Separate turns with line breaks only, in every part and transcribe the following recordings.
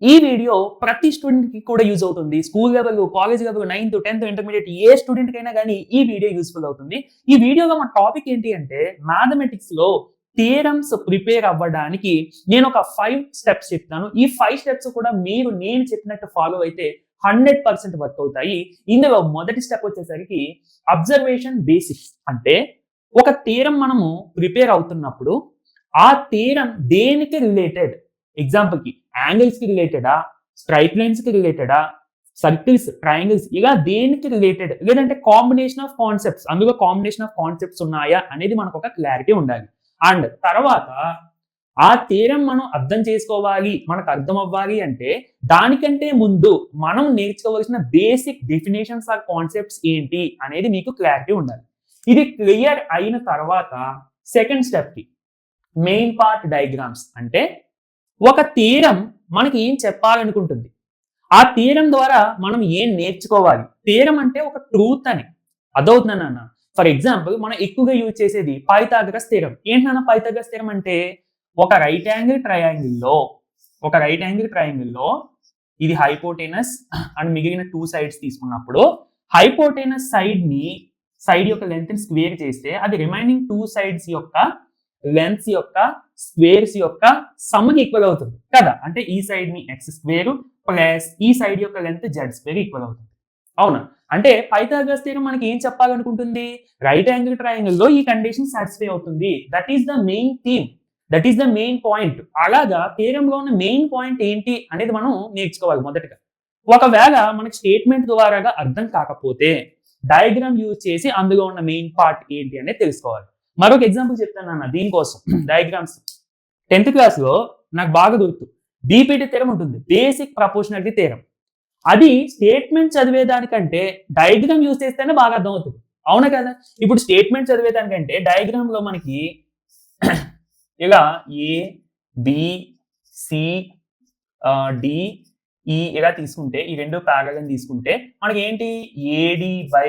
ఈ వీడియో ప్రతి స్టూడెంట్‌కి కూడా యూజ్ అవుతుంది. School level, college level, ninth, 10థ్, ఇంటర్మీడియేట్ ఏ స్టూడెంట్‌కైనా గాని ఈ వీడియో యూజ్‌ఫుల్ అవుతుంది. ఈ వీడియోలో మన టాపిక్ ఏంటి అంటే మ్యాథమెటిక్స్‌లో థియరమ్స్ ప్రిపేర్ అవ్వడానికి నేను ఒక 5 స్టెప్స్ చెప్తాను. ఈ 5 స్టెప్స్ కూడా మీరు నేను చెప్పినట్టు ఫాలో అయితే 100% వర్క్ అవుతాయి. ఇందులో మొదటి స్టెప్ వచ్చేసరికి అబ్జర్వేషన్ బేసిక్స్. అంటే ఒక థియరమ్ మనము ప్రిపేర్ అవుతున్నప్పుడు ఆ థియరమ్ దేనికి రిలేటెడ్? ఎగ్జాంపుల్‌కి యాంగిల్స్‌కి రిలేటెడా? స్ట్రెయిట్ లైన్స్‌కి రిలేటెడా? సర్కిల్స్, ట్రయాంగిల్స్ ఇలా దేనికి రిలేటెడ్? లేదంటే కాంబినేషన్ ఆఫ్ కాన్సెప్ట్స్ అందులో కాంబినేషన్ ఆఫ్ కాన్సెప్ట్స్ ఉన్నాయా? అనేది మనకొక క్లారిటీ ఉండాలి. అండ్ తర్వాత ఆ థియరమ్ మనం అర్థం చేసుకోవాలి, మనకు అర్థం అవ్వాలి అంటే దానికంటే ముందు మనం నేర్చుకోవాల్సిన బేసిక్ డెఫినిషన్స్ ఆర్ కాన్సెప్ట్స్ ఏంటి అనేది మీకు క్లారిటీ ఉండాలి. ఇది క్లియర్ అయిన తర్వాత సెకండ్ స్టెప్‌కి మెయిన్ పార్ట్ డయాగ్రామ్స్. అంటే ఒక థియరమ్ మనకి ఏం చెప్పాలనుకుంటుంది? ఆ థియరమ్ ద్వారా మనం ఏం నేర్చుకోవాలి? థియరమ్ అంటే ఒక ట్రూత్ అని. అర్థమవుతుందా నాన్న? ఫర్ ఎగ్జాంపుల్ మనం ఎక్కువగా యూజ్ చేసేది పైథాగరస్ థియరమ్. ఏంటి నాన్న పైథాగరస్ థియరమ్ అంటే? ఒక రైట్ యాంగిల్ ట్రయాంగిల్‌లో ఇది హైపోటెనస్ అండ్ మిగిలిన 2 సైడ్స్ తీసుకున్నప్పుడు హైపోటెనస్ సైడ్ యొక్క లెంగ్త్‌ని స్క్వేర్ చేస్తే అది రిమైనింగ్ 2 సైడ్స్ యొక్క లెంగ్త్స్ యొక్క స్క్వేర్స్ యొక్క సమ్‌కి ఈక్వల్ అవుతుంది కదా! అంటే ఈ సైడ్‌ని x స్క్వేర్ ప్లస్ ఈ సైడ్ యొక్క లెంగ్త్ z స్క్వేర్ ఈక్వల్ అవుతుంది. అవునా? అంటే పైథాగరస్ థియరమ్ మనకి ఏం చెప్పాలనుకుంటుంది? రైట్ యాంగిల్ ట్రయాంగిల్‌లో ఈ కండిషన్ సాటిస్ఫై అవుతుంది. That is the main theme. That is the main point. అలాగా థియరమ్‌లో ఉన్న మెయిన్ పాయింట్ ఏంటి అనేది మనం నేర్చుకోవాలి మొదటగా. ఒకవేళ మనకి స్టేట్మెంట్ ద్వారాగా అర్థం కాకపోతే డయాగ్రామ్ యూజ్ చేసి అందులో ఉన్న మెయిన్ పార్ట్ ఏంటి అనేది తెలుసుకోవాలి. మరొక ఎగ్జాంపుల్ చెప్తాను నాన్న దీనికోసం డయాగ్రామ్స్. 10థ్ క్లాస్‌లో నాకు బాగా గుర్తు. బీపీటీ థియరమ్ ఉంటుంది. Basic proportionality theorem. అది స్టేట్మెంట్ చదివేదానికంటే డయాగ్రామ్ యూజ్ చేస్తేనే బాగా అర్థమవుతుంది. అవునా కదా? ఇప్పుడు స్టేట్మెంట్ చదివేదానికంటే డయాగ్రామ్‌లో మనకి ఇలా ఏ, బి, సి, డి, ఈ ఇలా తీసుకుంటే ఈ 2 పారలెల్ అని తీసుకుంటే మనకి ఏంటి AD by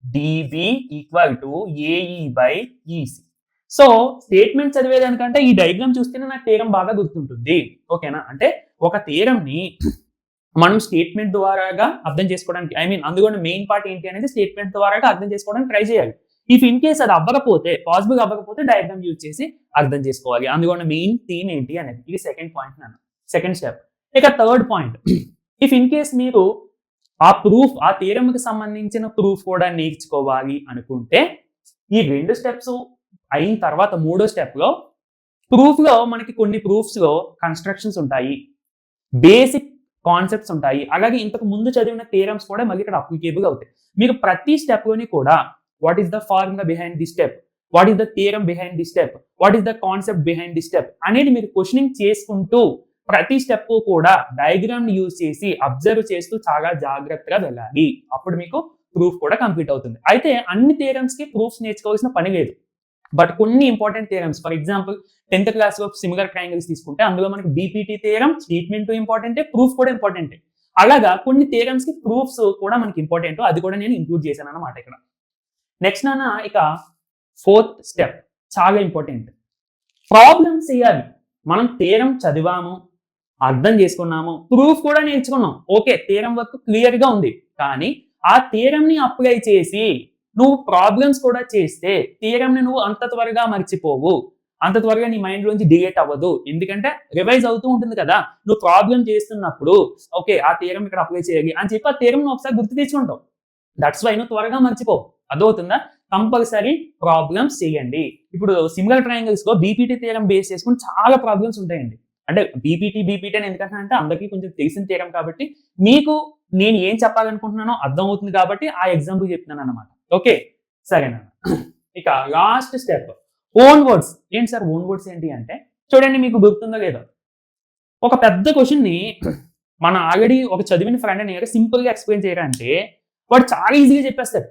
DB equal to AE by EC. So statement చదివేదానికంటే ఈ డయాగ్రామ్ చూస్తేనే నాకు థియరమ్ బాగా గుర్తుంటుంది. ఓకేనా? అంటే ఒక థియరమ్‌ని మనం స్టేట్మెంట్ ద్వారాగా అర్థం చేసుకోవడానికి అందులోని మెయిన్ పార్ట్ ఏంటి అనేది స్టేట్మెంట్ ద్వారాగా అర్థం చేసుకోవడానికి ట్రై చేయాలి. ఇఫ్ ఇన్ కేస్ అది పాసిబుల్ అవ్వకపోతే డయాగ్రామ్ యూజ్ చేసి అర్థం చేసుకోవాలి. అందులో మెయిన్ థీమ్ ఏంటి అనేది. ఇది సెకండ్ పాయింట్ నాన్న. Second step. ఇక third point. If in case మీరు ఆ థియరమ్‌కి సంబంధించిన ప్రూఫ్ కూడా నేర్చుకోవాలి అనుకుంటే ఈ 2 స్టెప్స్ అయిన తర్వాత మూడో స్టెప్‌లో ప్రూఫ్‌లో మనకి కొన్ని ప్రూఫ్స్‌లో కన్‌స్ట్రక్షన్స్ ఉంటాయి. బేసిక్ కాన్సెప్ట్స్ ఉంటాయి. అలాగే ఇంతకు ముందు చదివిన థియరమ్స్ కూడా మళ్ళీ ఇక్కడ అప్లికేబుల్ అవుతాయి. మీరు ప్రతి స్టెప్‌లోని కూడా what is the formula behind this step? What is the theorem behind this step? What is the concept behind this step? అనేది మీరు క్వెషనింగ్ చేసుకుంటూ ప్రతి స్టెప్ కూడా డయాగ్రామ్‌ని యూజ్ చేసి అబ్జర్వ్ చేస్తూ చాలా జాగ్రత్తగా వెళ్ళాలి. అప్పుడు మీకు ప్రూఫ్ కూడా కంప్లీట్ అవుతుంది. అయితే అన్ని థియరమ్స్‌కి ప్రూఫ్స్ నేర్చుకోవాల్సిన పని లేదు. బట్ కొన్ని ఇంపార్టెంట్ థియరమ్స్ ఫర్ ఎగ్జాంపుల్ 10థ్ క్లాస్‌లో సిమిలర్ ట్రయాంగిల్స్ తీసుకుంటే అందులో మనకి బీపీటీ థియరమ్ స్టేట్మెంట్ ఇంపార్టెంటే, ప్రూఫ్ కూడా ఇంపార్టెంటే. అలాగా కొన్ని థియరమ్స్‌కి ప్రూఫ్స్ కూడా మనకి ఇంపార్టెంట్. అది కూడా నేను ఇంక్లూడ్ చేశానన్నమాట ఇక్కడ. నెక్స్ట్ నాన్న ఇక ఫోర్త్ స్టెప్ చాలా ఇంపార్టెంట్. ప్రాబ్లమ్స్ చేయాలి. మనం థియరమ్ చదివాము, అర్థం చేసుకున్నాము, ప్రూఫ్ కూడా నేర్చుకున్నాం. ఓకే, థియరమ్ వర్క్ క్లియర్‌గా ఉంది. కానీ ఆ థియరమ్‌ని అప్లై చేసి నువ్వు ప్రాబ్లమ్స్ కూడా చేస్తే థియరమ్‌ని నువ్వు అంత త్వరగా మర్చిపోవు. అంత త్వరగా నీ మైండ్‌లోంచి డిలీట్ అవ్వదు. ఎందుకంటే రివైజ్ అవుతూ ఉంటుంది కదా! నువ్వు ప్రాబ్లమ్ చేస్తున్నప్పుడు ఓకే, ఆ థియరమ్ ఇక్కడ అప్లై చేయాలి అని చెప్పి ఆ థియరమ్‌ని ఒకసారి గుర్తు తెచ్చుకుంటావు. దట్స్ వై నువ్వు త్వరగా మర్చిపోవు. అర్థమవుతుందా? కంపల్సరీ ప్రాబ్లమ్స్ చేయండి. ఇప్పుడు సిమిలర్ ట్రయాంగిల్స్‌లో బీపీటీ థియరమ్ బేస్ చేసుకొని చాలా ప్రాబ్లమ్స్ ఉంటాయండి. అంటే బీపీటీ అని ఎందుకంటున్నానంటే అందరికీ కొంచెం తెలిసిన థియరమ్ కాబట్టి మీకు నేను ఏం చెప్పాలనుకుంటున్నానో అర్థమవుతుంది కాబట్టి ఆ ఎగ్జాంపుల్ చెప్తున్నానన్నమాట. ఓకే. సరేనా? ఇక లాస్ట్ స్టెప్ ఓన్ వర్డ్స్. ఏంటి సార్ ఓన్ వర్డ్స్ ఏంటి అంటే చూడండి మీకు గుర్తుందో లేదో. ఒక పెద్ద క్వెషన్‌ని మన ఆల్రెడీ ఒక చదివిన ఫ్రెండ్‌ని సింపుల్‌గా ఎక్స్‌ప్లెయిన్ చేయరంటే వాడు చాలా ఈజీగా చెప్పేస్తాడు.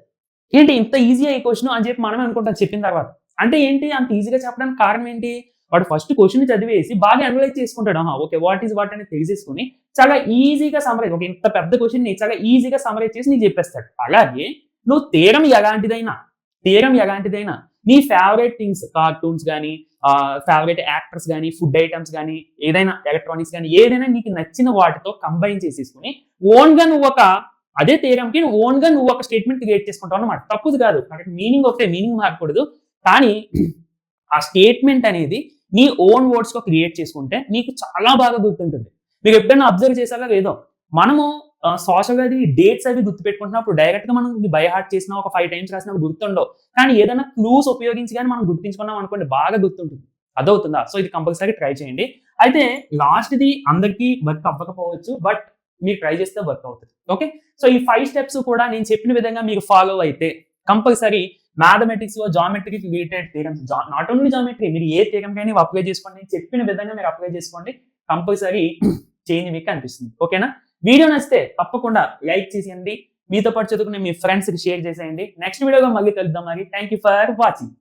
ఏంటి ఇంత ఈజీయా ఈ క్వెషన్ అని చెప్పి మనమే అనుకుంటాం చెప్పిన తర్వాత. అంటే ఏంటి అంత ఈజీగా చెప్పడానికి కారణం ఏంటి? వాడు ఫస్ట్ క్వెషన్ చదివేసి బాగా అనలైజ్ చేసుకుంటాడు. ఓకే, వాట్ ఈస్ వాట్ అని తెలిసేసుకొని చాలా ఈజీగా సమ్మరైజ్ ఒక ఇంత పెద్ద క్వెషన్‌ని చాలా ఈజీగా సమ్మరైజ్ చేసి నీకు చెప్పేస్తాడు. అలాగే నువ్వు థియరమ్ ఎలాంటిదైనా మీ ఫేవరెట్ థింగ్స్, కార్టూన్స్ కానీ, ఫేవరెట్ యాక్టర్స్ కానీ, ఫుడ్ ఐటమ్స్ కానీ, ఏదైనా ఎలక్ట్రానిక్స్ కానీ, ఏదైనా నీకు నచ్చిన వాటితో కంబైన్ చేసేసుకుని ఓన్ గా నువ్వు అదే థియరంకి ఓన్ గా నువ్వు ఒక స్టేట్మెంట్ క్రియేట్ చేసుకుంటావు అన్నమాట. తప్పుది కాదు, అక్కడ మీనింగ్ ఒకటే, మీనింగ్ మారకూడదు. కానీ ఆ స్టేట్మెంట్ అనేది నీ ఓన్ వర్డ్స్ తో క్రియేట్ చేసుకుంటే నీకు చాలా బాగా గుర్తుంటుంది. మీరు ఎప్పుడైనా అబ్జర్వ్ చేశారా లేదో, మనము సోషల్ అది డేట్స్ అవి గుర్తుపెట్టుకుంటున్నప్పుడు డైరెక్ట్ గా మనం బై హార్ట్ చేసిన ఒక 5 టైమ్స్ రాసినప్పుడు గుర్తుండవు. కానీ ఏదైనా క్లూస్ ఉపయోగించి కానీ మనం గుర్తించుకున్నాం అనుకోండి, బాగా గుర్తుంటుంది. అదవుతుందా? సో ఇది కంపల్సరీ ట్రై చేయండి. అయితే లాస్ట్‌ది అందరికీ వర్క్ అవ్వకపోవచ్చు. బట్ మీరు ట్రై చేస్తే వర్క్ అవుతుంది. ఓకే. సో ఈ 5 స్టెప్స్ కూడా నేను చెప్పిన విధంగా మీరు ఫాలో అయితే కంపల్సరీ మ్యాథమెటిక్స్ లో geometry related theorems, not only geometry, మీరు ఏ థియరమ్ కైనా అప్లై చేసుకోండి. నేను చెప్పిన విధంగా మీరు అప్లై చేసుకోండి. కంపల్సరీ చేంజ్ మీకు అనిపిస్తుంది. ఓకేనా? వీడియో నచ్చితే తప్పకుండా లైక్ చేసేయండి. మీతో పాటు చదువుకునే మీ ఫ్రెండ్స్ కి షేర్ చేసేయండి. నెక్స్ట్ వీడియోలో మళ్ళీ కలుద్దాం. మరి థ్యాంక్ యూ ఫర్ వాచింగ్.